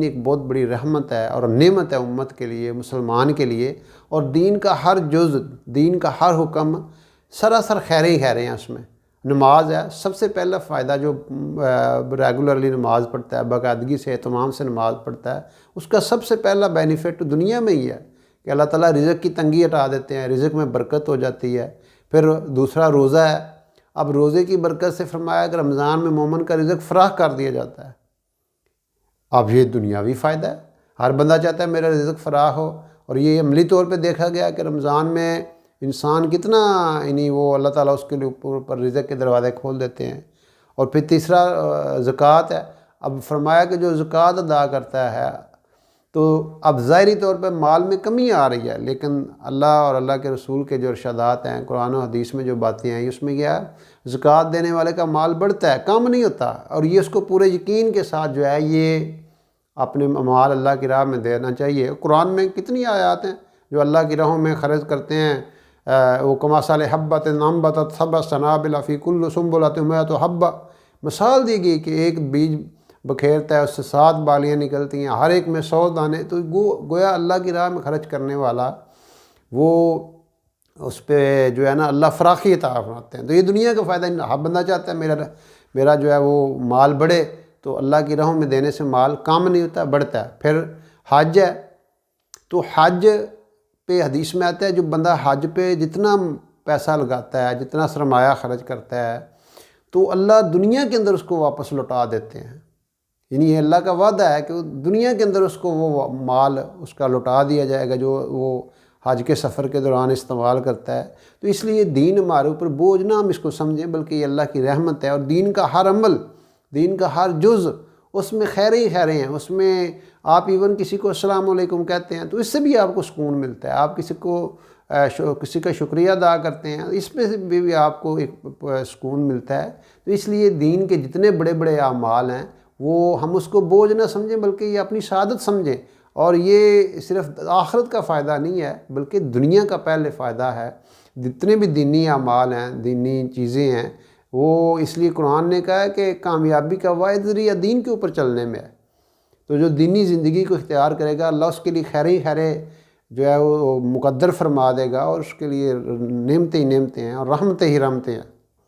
ایک بہت بڑی رحمت ہے اور نعمت ہے امت کے لیے، مسلمان کے لیے، اور دین کا ہر جز، دین کا ہر حکم سراسر خیریں ہی خیریں ہیں اس میں۔ نماز ہے سب سے پہلا فائدہ، جو ریگولرلی نماز پڑھتا ہے، باقاعدگی سے اہتمام سے نماز پڑھتا ہے، اس کا سب سے پہلا بینیفٹ دنیا میں ہی ہے کہ اللہ تعالیٰ رزق کی تنگی ہٹا دیتے ہیں، رزق میں برکت ہو جاتی ہے۔ پھر دوسرا روزہ ہے، اب روزے کی برکت سے فرمایا کہ رمضان میں مومن کا رزق فراخ کر دیا جاتا ہے۔ اب یہ دنیاوی فائدہ ہے، ہر بندہ چاہتا ہے میرا رزق فراخ ہو، اور یہ عملی طور پہ دیکھا گیا کہ رمضان میں انسان کتنا وہ اللہ تعالیٰ اس کے لیے اوپر رزق کے دروازے کھول دیتے ہیں۔ اور پھر تیسرا زکوٰۃ ہے، اب فرمایا کہ جو زکوٰۃ ادا کرتا ہے تو اب ظاہری طور پہ مال میں کمی آ رہی ہے، لیکن اللہ اور اللہ کے رسول کے جو ارشادات ہیں، قرآن و حدیث میں جو باتیں ہیں، اس میں کیا ہے، زکوٰۃ دینے والے کا مال بڑھتا ہے، کم نہیں ہوتا، اور یہ اس کو پورے یقین کے ساتھ جو ہے یہ اپنے مال اللہ کی راہ میں دینا چاہیے۔ قرآن میں کتنی آیات ہیں جو اللہ کی راہوں میں خرچ کرتے ہیں، وہ کمثل حبۃ انبتت سبع سنابل فی کل سنبلۃ مئۃ حبۃ، مثال دی گئی کہ ایک بیج بکھیرتا ہے، اس سے 7 بالیاں نکلتی ہیں، ہر ایک میں 100 دانے، تو گویا اللہ کی راہ میں خرچ کرنے والا وہ اس پہ جو ہے نا اللہ فراخی عطا فرماتے ہیں۔ تو یہ دنیا کا فائدہ، ہر بندہ چاہتا ہے میرا جو ہے وہ مال بڑھے، تو اللہ کی راہوں میں دینے سے مال کم نہیں ہوتا، بڑھتا ہے۔ پھر حج ہے، تو حج پہ حدیث میں آتا ہے جو بندہ حج پہ جتنا پیسہ لگاتا ہے، جتنا سرمایہ خرچ کرتا ہے، تو اللہ دنیا کے اندر اس کو واپس لوٹا دیتے ہیں۔ یعنی یہ اللہ کا وعدہ ہے کہ دنیا کے اندر اس کو وہ مال اس کا لوٹا دیا جائے گا جو وہ حج کے سفر کے دوران استعمال کرتا ہے۔ تو اس لیے دین ہمارے اوپر بوجھ نہ ہم اس کو سمجھیں، بلکہ یہ اللہ کی رحمت ہے، اور دین کا ہر عمل، دین کا ہر جز، اس میں خیریں ہی خیریں ہیں۔ اس میں آپ ایون کسی کو السلام علیکم کہتے ہیں تو اس سے بھی آپ کو سکون ملتا ہے، آپ کسی کا شکریہ ادا کرتے ہیں، اس میں بھی آپ کو ایک سکون ملتا ہے۔ تو اس لیے دین کے جتنے بڑے بڑے اعمال ہیں وہ ہم اس کو بوجھ نہ سمجھیں، بلکہ یہ اپنی سعادت سمجھیں، اور یہ صرف آخرت کا فائدہ نہیں ہے بلکہ دنیا کا پہلے فائدہ ہے۔ جتنے بھی دینی اعمال ہیں، دینی چیزیں ہیں، وہ اس لیے قرآن نے کہا ہے کہ کامیابی کا واحد ذریعہ دین کے اوپر چلنے میں ہے۔ تو جو دینی زندگی کو اختیار کرے گا، اللہ اس کے لیے خیر ہی خیرے جو ہے وہ مقدر فرما دے گا، اور اس کے لیے نعمتیں ہی نعمتیں ہیں اور رحمتیں ہی رحمتیں ہیں۔